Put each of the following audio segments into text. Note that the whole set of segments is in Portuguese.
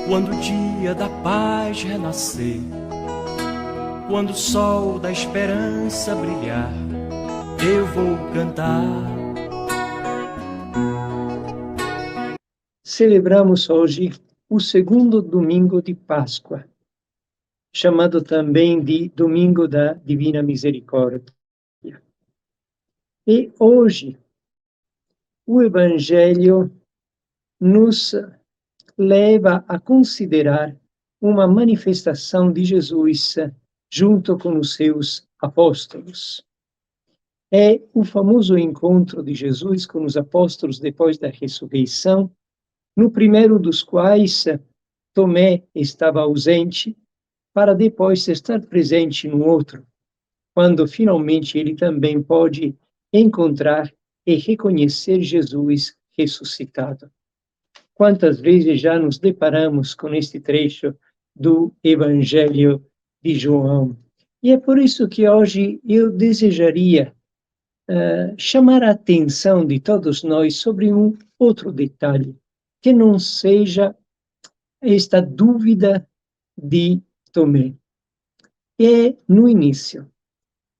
Quando o dia da paz renascer, quando o sol da esperança brilhar, eu vou cantar. Celebramos hoje o segundo domingo de Páscoa, chamado também de Domingo da Divina Misericórdia. E hoje o Evangelho nos leva a considerar uma manifestação de Jesus junto com os seus apóstolos. É o famoso encontro de Jesus com os apóstolos depois da ressurreição, no primeiro dos quais Tomé estava ausente, para depois estar presente no outro, quando finalmente ele também pode encontrar e reconhecer Jesus ressuscitado. Quantas vezes já nos deparamos com este trecho do Evangelho de João? E é por isso que hoje eu desejaria chamar a atenção de todos nós sobre um outro detalhe, que não seja esta dúvida de Tomé. É no início,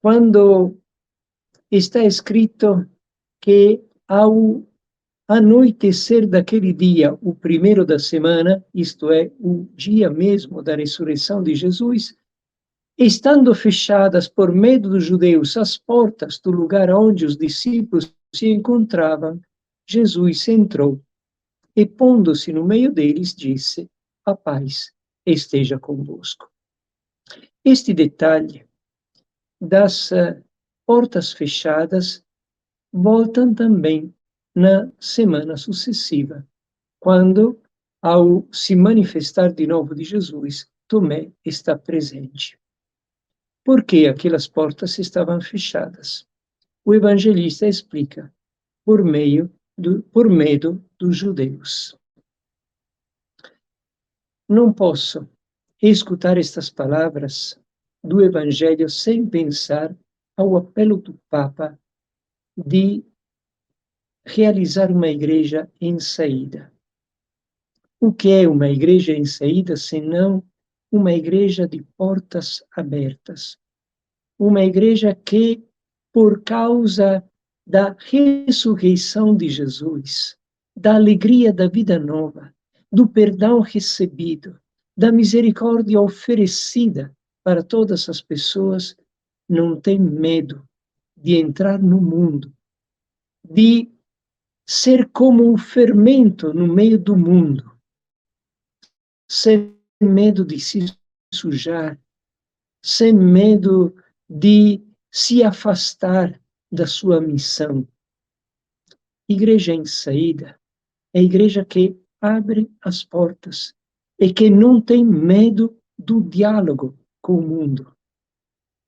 quando está escrito que ao anoitecer daquele dia, o primeiro da semana, isto é, o dia mesmo da ressurreição de Jesus, estando fechadas por medo dos judeus as portas do lugar onde os discípulos se encontravam, Jesus entrou e, pondo-se no meio deles, disse: a paz esteja convosco. Este detalhe das portas fechadas voltam também na semana sucessiva, quando, ao se manifestar de novo de Jesus, Tomé está presente. Por que aquelas portas estavam fechadas? O evangelista explica: por medo dos judeus. Não posso escutar estas palavras do Evangelho sem pensar ao apelo do Papa de realizar uma igreja em saída. O que é uma igreja em saída, senão uma igreja de portas abertas? Uma igreja que, por causa da ressurreição de Jesus, da alegria da vida nova, do perdão recebido, da misericórdia oferecida para todas as pessoas, não tem medo de entrar no mundo, de ser como um fermento no meio do mundo, sem medo de se sujar, sem medo de se afastar da sua missão. Igreja em saída é a igreja que abre as portas e que não tem medo do diálogo com o mundo,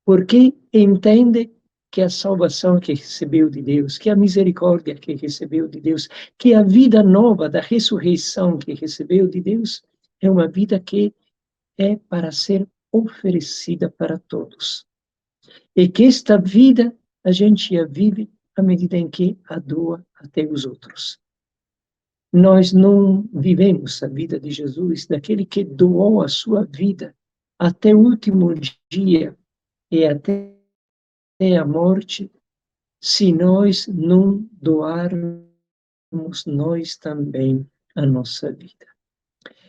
porque entende que a salvação que recebeu de Deus, que a misericórdia que recebeu de Deus, que a vida nova da ressurreição que recebeu de Deus, é uma vida que é para ser oferecida para todos. E que esta vida a gente a vive à medida em que a doa até os outros. Nós não vivemos a vida de Jesus, daquele que doou a sua vida até o último dia e até a morte, se nós não doarmos nós também a nossa vida.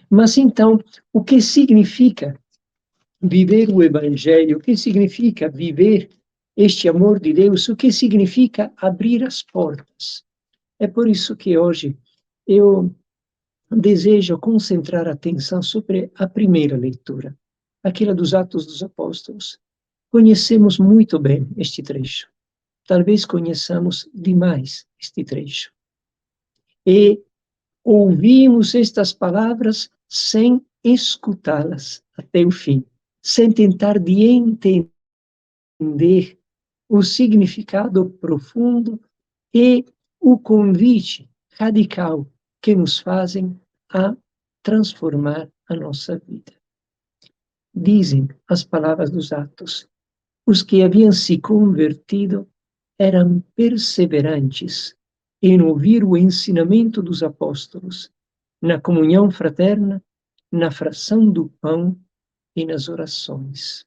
Mas então, o que significa viver o Evangelho? O que significa viver este amor de Deus? O que significa abrir as portas? É por isso que hoje eu desejo concentrar a atenção sobre a primeira leitura, aquela dos Atos dos Apóstolos. Conhecemos muito bem este trecho. Talvez conheçamos demais este trecho. E ouvimos estas palavras sem escutá-las até o fim, sem tentar de entender o significado profundo e o convite radical que nos fazem a transformar a nossa vida. Dizem as palavras dos Atos: os que haviam se convertido eram perseverantes em ouvir o ensinamento dos apóstolos, na comunhão fraterna, na fração do pão e nas orações.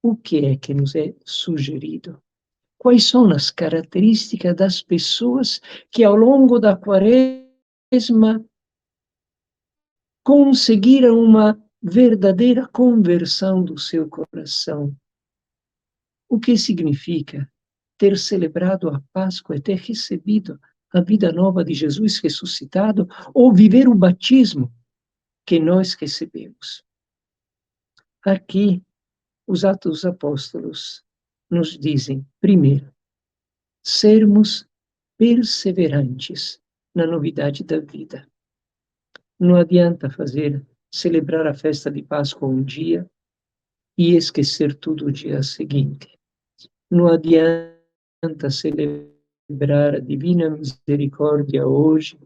O que é que nos é sugerido? Quais são as características das pessoas que ao longo da quaresma conseguiram uma verdadeira conversão do seu coração? O que significa ter celebrado a Páscoa e ter recebido a vida nova de Jesus ressuscitado, ou viver o batismo que nós recebemos? Aqui, os Atos dos Apóstolos nos dizem, primeiro, sermos perseverantes na novidade da vida. Não adianta celebrar a festa de Páscoa um dia e esquecer tudo o dia seguinte. Não adianta celebrar a divina misericórdia hoje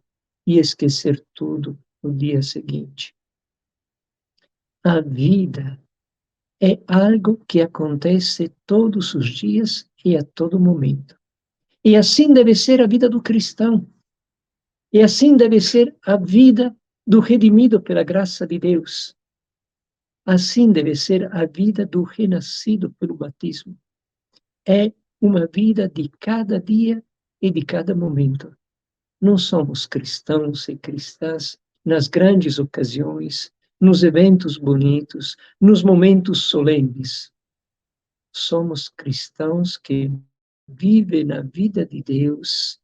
e esquecer tudo no dia seguinte. A vida é algo que acontece todos os dias e a todo momento. E assim deve ser a vida do cristão. E assim deve ser a vida do redimido pela graça de Deus. Assim deve ser a vida do renascido pelo batismo. É uma vida de cada dia e de cada momento. Não somos cristãos e cristãs nas grandes ocasiões, nos eventos bonitos, nos momentos solenes. Somos cristãos que vivem na vida de Deus,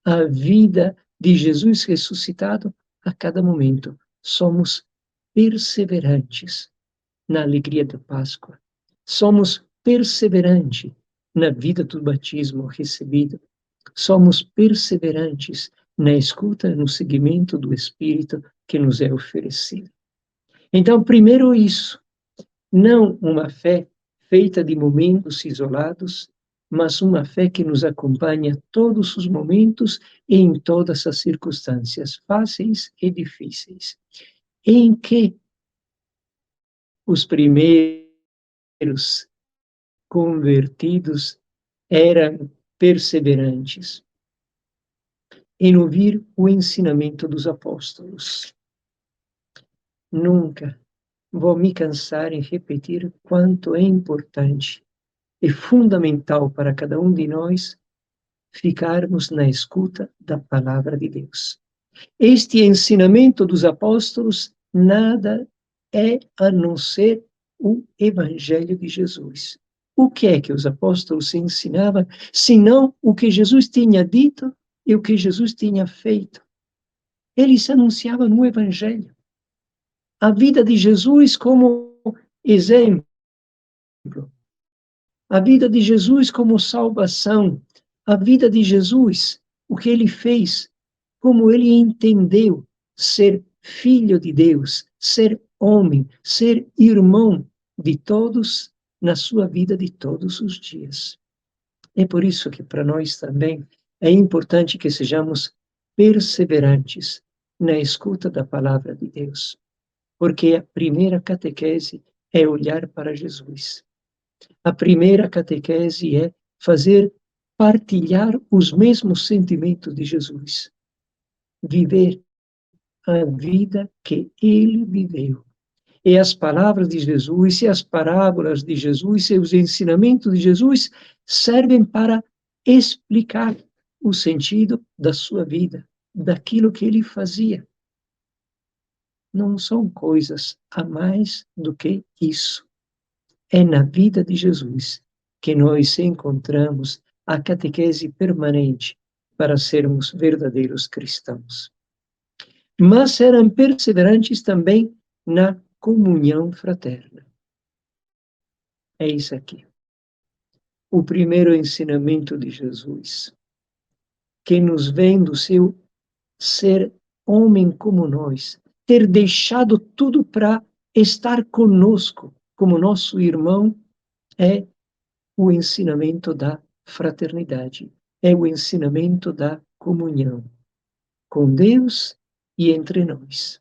a vida de Jesus ressuscitado a cada momento. Somos perseverantes na alegria da Páscoa. Somos perseverantes na vida do batismo recebido. Somos perseverantes na escuta, no seguimento do Espírito que nos é oferecido. Então, primeiro isso, não uma fé feita de momentos isolados, mas uma fé que nos acompanha todos os momentos e em todas as circunstâncias, fáceis e difíceis, em que os primeiros convertidos eram perseverantes em ouvir o ensinamento dos apóstolos. Nunca vou me cansar em repetir quanto é importante e fundamental para cada um de nós ficarmos na escuta da palavra de Deus. Este ensinamento dos apóstolos nada é a não ser o Evangelho de Jesus. O que é que os apóstolos ensinavam, senão o que Jesus tinha dito e o que Jesus tinha feito? Eles anunciavam no Evangelho a vida de Jesus como exemplo, a vida de Jesus como salvação, a vida de Jesus, o que ele fez, como ele entendeu ser filho de Deus, ser homem, ser irmão de todos na sua vida de todos os dias. É por isso que para nós também é importante que sejamos perseverantes na escuta da palavra de Deus, porque a primeira catequese é olhar para Jesus. A primeira catequese é partilhar os mesmos sentimentos de Jesus. Viver a vida que ele viveu. E as palavras de Jesus, e as parábolas de Jesus, e os ensinamentos de Jesus servem para explicar o sentido da sua vida, daquilo que ele fazia. Não são coisas a mais do que isso. É na vida de Jesus que nós encontramos a catequese permanente para sermos verdadeiros cristãos. Mas eram perseverantes também na comunhão fraterna. É isso aqui. O primeiro ensinamento de Jesus, que nos vem do seu ser homem como nós, ter deixado tudo para estar conosco, como nosso irmão, é o ensinamento da fraternidade, é o ensinamento da comunhão com Deus e entre nós.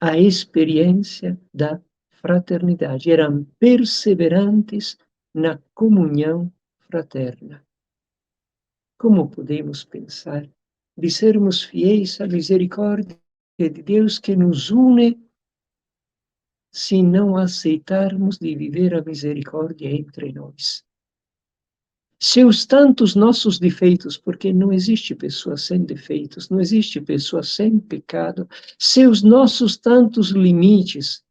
A experiência da fraternidade, eram perseverantes na comunhão fraterna. Como podemos pensar de sermos fiéis à misericórdia de Deus que nos une, se não aceitarmos de viver a misericórdia entre nós. Seus tantos nossos defeitos, porque não existe pessoa sem defeitos, não existe pessoa sem pecado, seus nossos tantos limites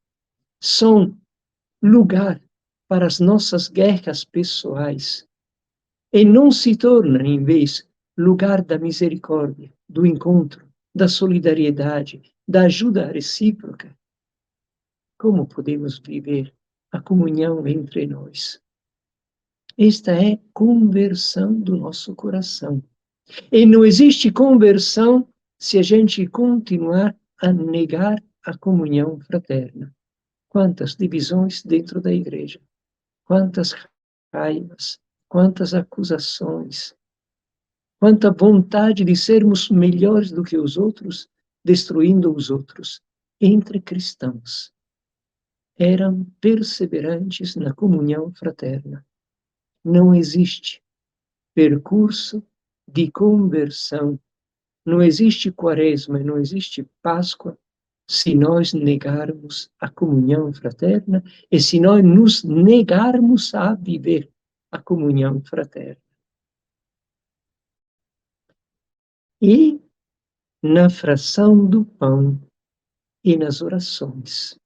são lugar para as nossas guerras pessoais e não se tornam, em vez, lugar da misericórdia, do encontro, da solidariedade, da ajuda recíproca. Como podemos viver a comunhão entre nós? Esta é conversão do nosso coração. E não existe conversão se a gente continuar a negar a comunhão fraterna. Quantas divisões dentro da igreja, quantas raivas, quantas acusações, quanta vontade de sermos melhores do que os outros, destruindo os outros, entre cristãos. Eram perseverantes na comunhão fraterna. Não existe percurso de conversão, não existe quaresma, não existe Páscoa, se nós negarmos a comunhão fraterna e se nós nos negarmos a viver a comunhão fraterna. E na fração do pão e nas orações.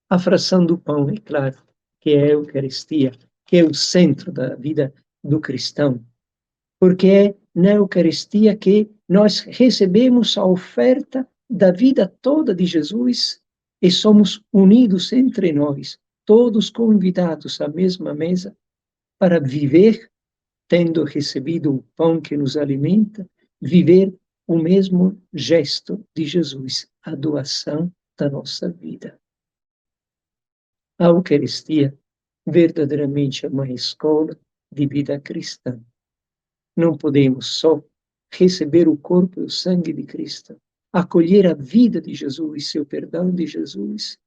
A fração do pão, é claro, que é a Eucaristia, que é o centro da vida do cristão, porque é na Eucaristia que nós recebemos a oferta da vida toda de Jesus e somos unidos entre nós, todos convidados à mesma mesa para viver, tendo recebido o pão que nos alimenta, viver o mesmo gesto de Jesus, a doação da nossa vida. A Eucaristia verdadeiramente é uma escola de vida cristã. Não podemos só receber o corpo e o sangue de Cristo, acolher a vida de Jesus e o perdão de Jesus,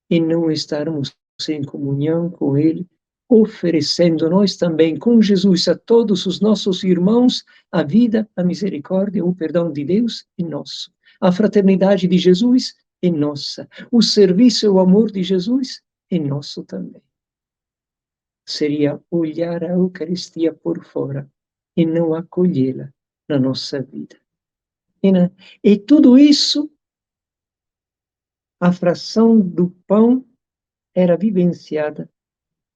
e não estarmos em comunhão com Ele, oferecendo nós também com Jesus a todos os nossos irmãos a vida, a misericórdia, o perdão de Deus e nosso. A fraternidade de Jesus é nossa. O serviço e o amor de Jesus é nosso também. Seria olhar a Eucaristia por fora e não acolhê-la na nossa vida. E tudo isso, a fração do pão era vivenciada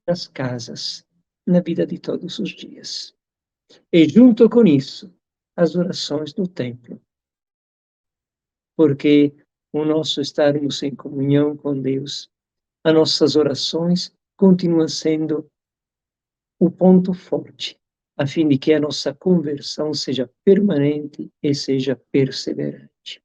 nas casas, na vida de todos os dias. E junto com isso, as orações no templo. Porque o nosso estarmos em comunhão com Deus, as nossas orações continuam sendo o ponto forte, a fim de que a nossa conversão seja permanente e seja perseverante.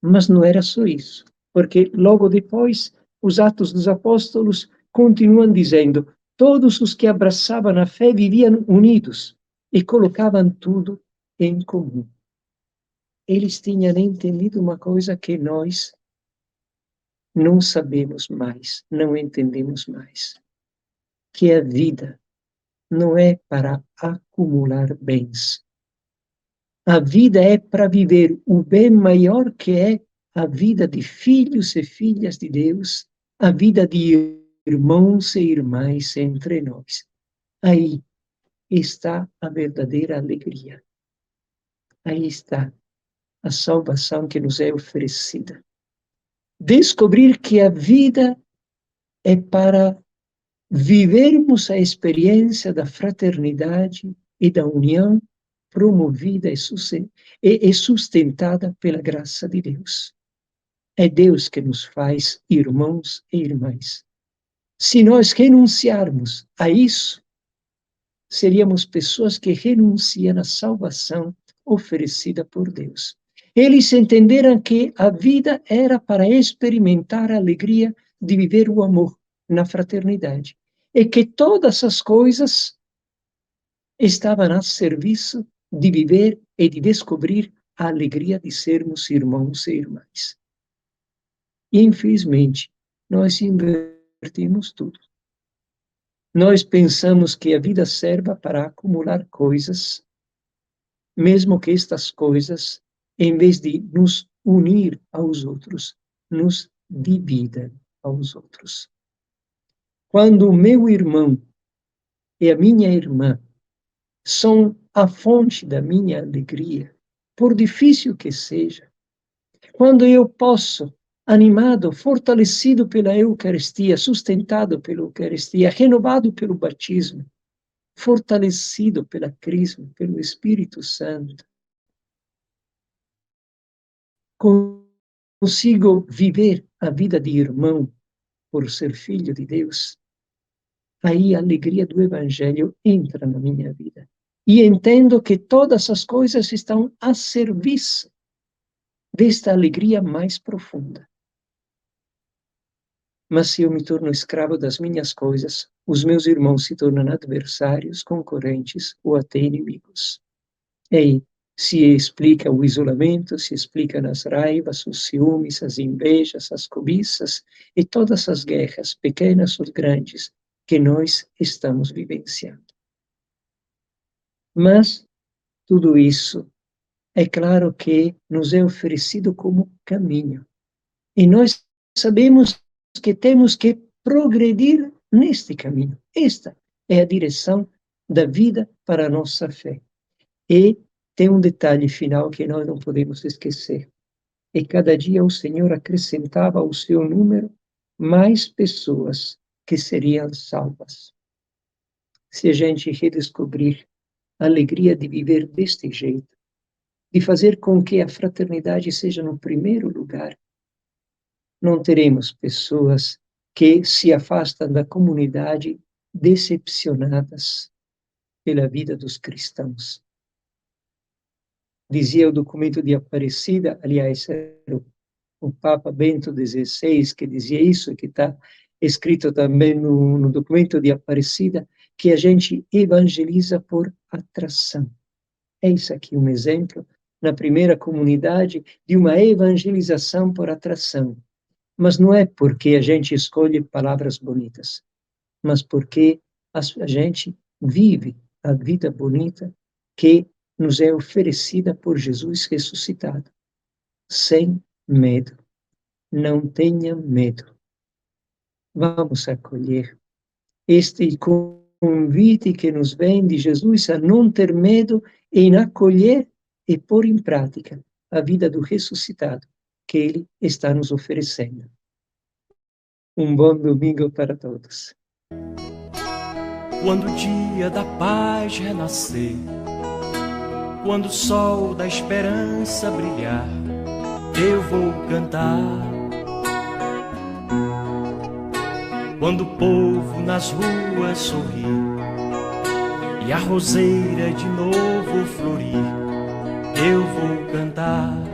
Mas não era só isso, porque logo depois os Atos dos Apóstolos continuam dizendo: todos os que abraçavam a fé viviam unidos e colocavam tudo em comum. Eles tinham entendido uma coisa que nós não sabemos mais, não entendemos mais, que a vida não é para acumular bens. A vida é para viver o bem maior que é a vida de filhos e filhas de Deus, a vida de irmãos e irmãs entre nós. Aí está a verdadeira alegria. Aí está a salvação que nos é oferecida. Descobrir que a vida é para vivermos a experiência da fraternidade e da união promovida e sustentada pela graça de Deus. É Deus que nos faz irmãos e irmãs. Se nós renunciarmos a isso, seríamos pessoas que renunciam à salvação oferecida por Deus. Eles entenderam que a vida era para experimentar a alegria de viver o amor na fraternidade, e que todas as coisas estavam a serviço de viver e de descobrir a alegria de sermos irmãos e irmãs. E, infelizmente, nós invertimos tudo. Nós pensamos que a vida serve para acumular coisas, mesmo que estas coisas, em vez de nos unir aos outros, nos dividam aos outros. Quando o meu irmão e a minha irmã são a fonte da minha alegria, por difícil que seja, quando eu posso, animado, fortalecido pela Eucaristia, sustentado pela Eucaristia, renovado pelo batismo, fortalecido pela Crisma, pelo Espírito Santo, consigo viver a vida de irmão por ser filho de Deus, aí a alegria do Evangelho entra na minha vida. E entendo que todas as coisas estão a serviço desta alegria mais profunda. Mas se eu me torno escravo das minhas coisas, os meus irmãos se tornam adversários, concorrentes ou até inimigos. E aí se explica o isolamento, se explica as raivas, os ciúmes, as invejas, as cobiças e todas as guerras, pequenas ou grandes, que nós estamos vivenciando. Mas tudo isso, é claro que nos é oferecido como caminho. E nós sabemos que temos que progredir neste caminho. Esta é a direção da vida para a nossa fé. E tem um detalhe final que nós não podemos esquecer. E cada dia o Senhor acrescentava ao seu número mais pessoas que seriam salvas. Se a gente redescobrir a alegria de viver deste jeito, de fazer com que a fraternidade seja no primeiro lugar, não teremos pessoas que se afastam da comunidade decepcionadas pela vida dos cristãos. Dizia o documento de Aparecida, aliás, era o Papa Bento XVI que dizia isso, que está escrito também no documento de Aparecida, que a gente evangeliza por atração. Eis aqui um exemplo, na primeira comunidade, de uma evangelização por atração. Mas não é porque a gente escolhe palavras bonitas, mas porque a gente vive a vida bonita que nos é oferecida por Jesus ressuscitado, sem medo. Não tenha medo. Vamos acolher este convite que nos vem de Jesus a não ter medo em acolher e pôr em prática a vida do ressuscitado que Ele está nos oferecendo. Um bom domingo para todos. Quando o dia da paz renascer, quando o sol da esperança brilhar, eu vou cantar. Quando o povo nas ruas sorrir e a roseira de novo florir, eu vou cantar.